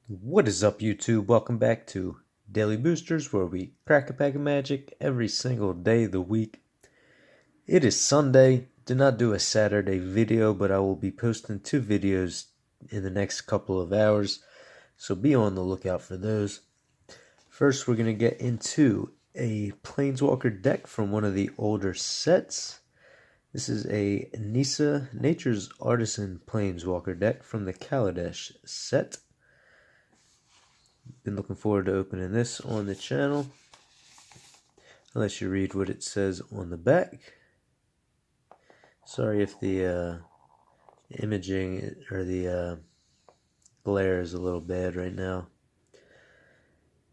What is up, YouTube? Welcome back to Daily Boosters, where we crack a pack of magic every single day of the week. It is Sunday. Did not do a Saturday video, but I will be posting 2 videos in the next couple of hours, so be on the lookout for those. First, we're going to get into a Planeswalker deck from one of the older sets. This is a Nissa Nature's Artisan Planeswalker deck from the Kaladesh set. Been looking forward to opening this on the channel. I'll let you read what it says on the back. Sorry if the imaging or the glare is a little bad right now.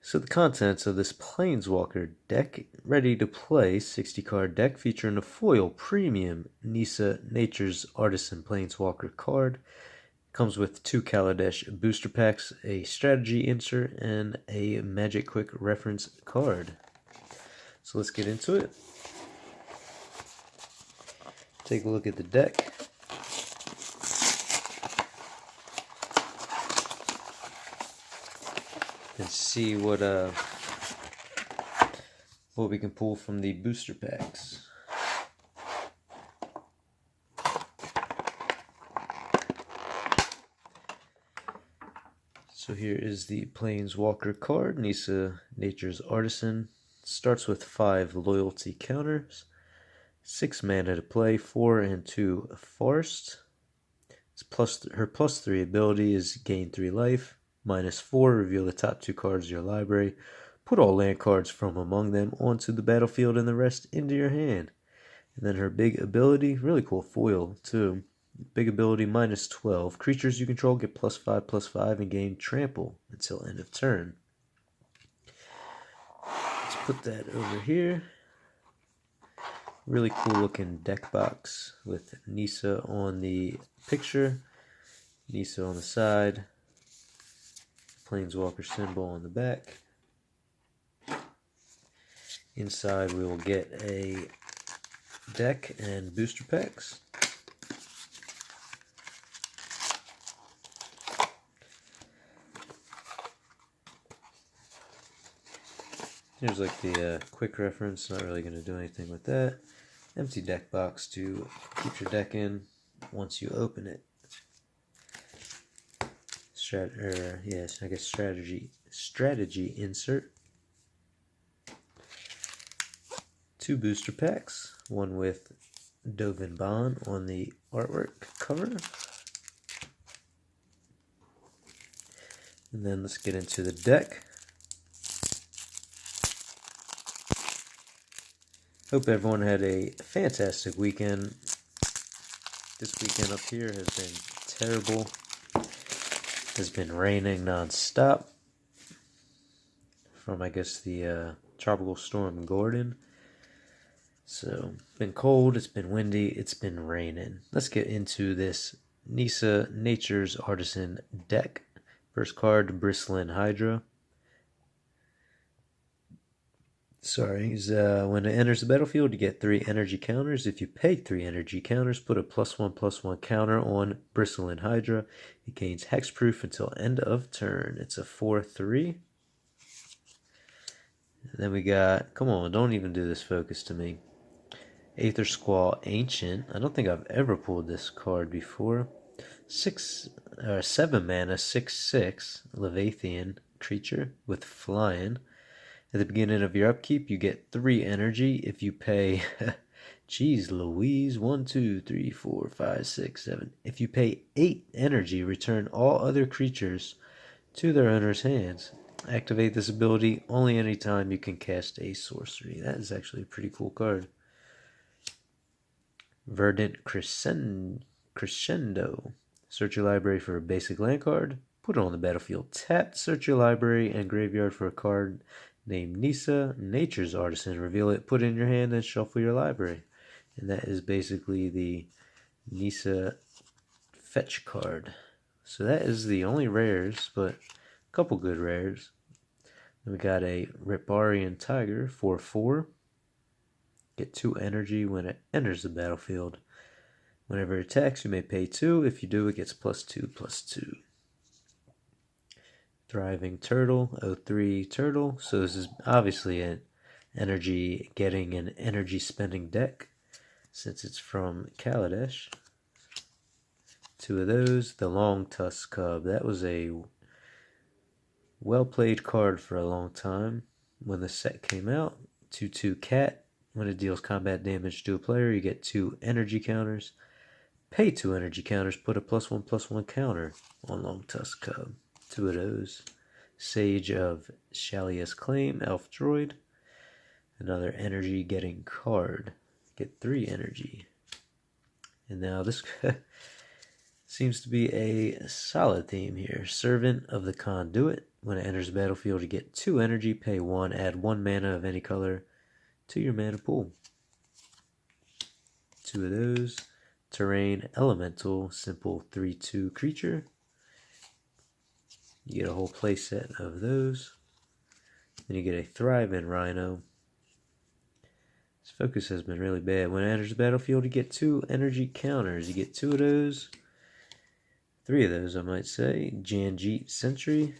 So the contents of this Planeswalker deck, ready to play 60 card deck featuring a foil premium Nissa Nature's Artisan Planeswalker card. Comes with 2 Kaladesh booster packs, a strategy insert, and a Magic Quick reference card. So let's get into it. Take a look at the deck. And see what we can pull from the booster packs. So here is the Planeswalker card, Nissa Nature's Artisan. Starts with 5 loyalty counters, 6 mana to play, 4 and 2 forest. Her plus 3 ability is gain 3 life, -4, reveal the top 2 cards of your library, put all land cards from among them onto the battlefield and the rest into your hand. And then her big ability, really cool foil too. Big ability, -12. Creatures you control get +5/+5 and gain trample until end of turn. Let's put that over here. Really cool looking deck box with Nissa on the picture, Nissa on the side, Planeswalker symbol on the back. Inside we will get a deck and booster packs. Here's like the quick reference, not really going to do anything with that. Empty deck box to keep your deck in once you open it. Strategy insert. 2 booster packs, one with Dovin Bond on the artwork cover. And then let's get into the deck. Hope everyone had a fantastic weekend. This weekend up here has been terrible. Has been raining non-stop from, I guess, the tropical storm Gordon. So, it's been cold, it's been windy, it's been raining. Let's get into this Nissa Nature's Artisan deck. First card, Bristling Hydra. When it enters the battlefield, you get 3 energy counters. If you pay 3 energy counters, put a +1/+1 counter on Bristling Hydra. It gains hexproof until end of turn. It's a 4/3. And then we got, come on, don't even do this focus to me. Aether Squall Ancient. I don't think I've ever pulled this card before. 7 mana, 6/6 Leviathan creature with flying. At the beginning of your upkeep, you get 3 energy. If you pay, geez Louise, 1, 2, 3, 4, 5, 6, 7. If you pay 8 energy, return all other creatures to their owner's hands. Activate this ability only anytime you can cast a sorcery. That is actually a pretty cool card. Verdant Crescendo. Search your library for a basic land card. Put it on the battlefield tapped. Search your library and graveyard for a card named Nissa Nature's Artisan. Reveal it, put it in your hand, and shuffle your library. And that is basically the Nissa fetch card. So that is the only rares, but a couple good rares. Then we got a Riparian Tiger, 4/4. Get 2 energy when it enters the battlefield. Whenever it attacks, you may pay 2. If you do, it gets +2/+2. Thriving Turtle, 03 Turtle. So this is obviously an energy getting and energy spending deck since it's from Kaladesh. Two of those. The Long Tusk Cub. That was a well played card for a long time when the set came out. 2/2 Cat. When it deals combat damage to a player, you get 2 energy counters. Pay 2 energy counters, put a +1/+1 counter on Long Tusk Cub. 2 of those. Sage of Shalia's Claim, Elf Droid. Another energy getting card. Get 3 energy. And now this seems to be a solid theme here. Servant of the Conduit. When it enters the battlefield, you get 2 energy, pay 1, add 1 mana of any color to your mana pool. 2 of those. Terrain Elemental, simple 3/2 creature. You get a whole playset of those. Then you get a Thriving Rhino. His focus has been really bad. When it enters the battlefield, you get 2 energy counters. You get 2 of those. 3 of those, I might say. Janjeet Sentry.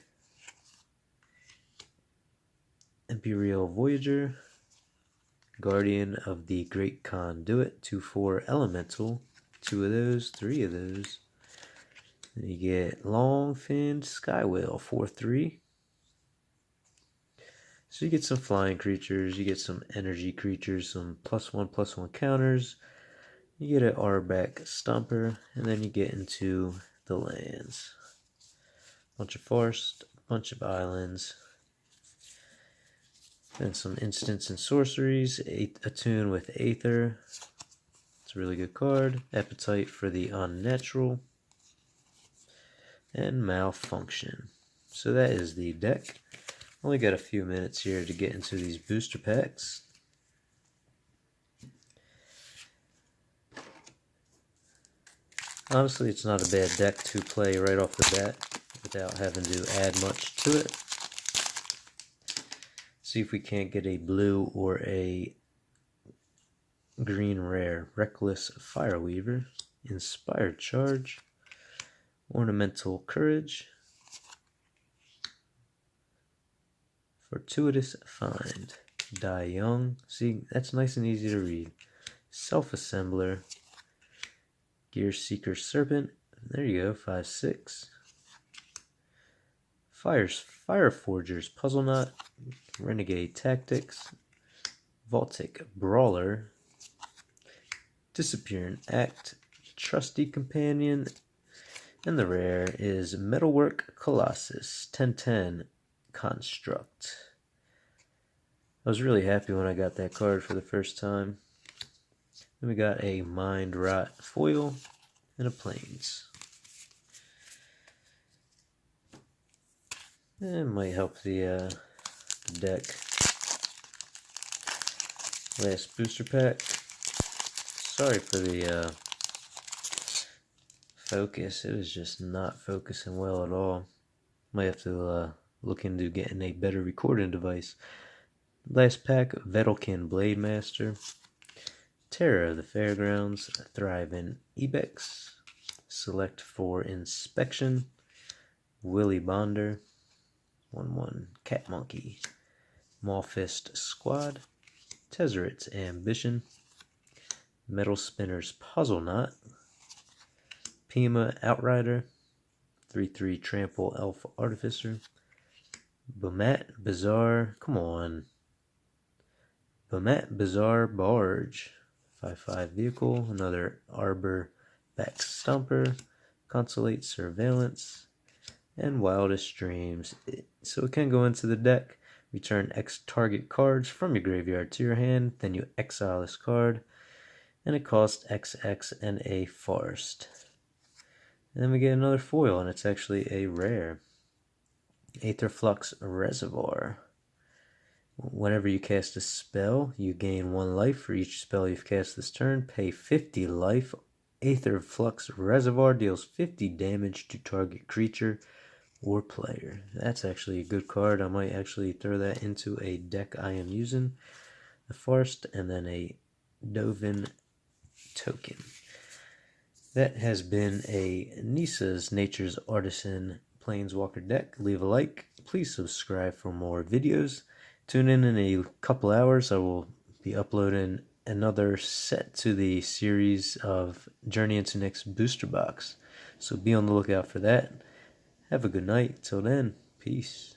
Imperial Voyager. Guardian of the Great Conduit. 2/4 Elemental. 2 of those. 3 of those. Then you get Long-Finned Skywhale. 4/3. So you get some flying creatures, you get some energy creatures, some +1/+1 counters, you get an Arbac Stomper, and then you get into the lands. Bunch of forest, bunch of islands, and some instants and sorceries. Attune with Aether. It's a really good card. Appetite for the Unnatural. And Malfunction. So that is the deck. Only got a few minutes here to get into these booster packs. Honestly, it's not a bad deck to play right off the bat without having to add much to it. See if we can't get a blue or a green rare. Reckless Fireweaver, Inspired Charge, Ornamental Courage, Fortuitous Find, Die Young. See, that's nice and easy to read. Self-Assembler, Gear Seeker Serpent. There you go, 5/6. Fireforger's Puzzle Knot, Renegade Tactics, Vaultic Brawler, Disappearing Act, Trusty Companion, and the rare is Metalwork Colossus, 10/10 Construct. I was really happy when I got that card for the first time. Then we got a Mind Rot foil and a Plains. It might help the deck. Last booster pack. Sorry for the focus. It was just not focusing well at all. Might have to look into getting a better recording device. Last pack, Vedalken Blade Master, Terror of the Fairgrounds, Thriving Ibex, Select for Inspection, Willy Bonder, 1/1 Cat Monkey, Maulfist Squad, Tezzeret's Ambition, Metal Spinner's Puzzle Knot, Pima Outrider, 3/3 Trample Elf Artificer, Bamat Bazaar, come on. Bamat Bazaar Barge, 5/5 Vehicle, another Arbor Back Stomper, Consolate Surveillance, and Wildest Dreams. So it can go into the deck. Return X target cards from your graveyard to your hand, then you exile this card, and it costs XX and a Forest. And then we get another foil, and it's actually a rare. Aetherflux Reservoir. Whenever you cast a spell, you gain 1 life for each spell you've cast this turn. Pay 50 life. Aetherflux Reservoir deals 50 damage to target creature or player. That's actually a good card. I might actually throw that into a deck I am using. The Forest, and then a Dovin token. That has been a Nissa's Nature's Artisan Planeswalker deck, leave a like. Please subscribe for more videos. Tune in a couple hours. I will be uploading another set to the series of Journey into Next booster box. So be on the lookout for that. Have a good night. Till then, peace.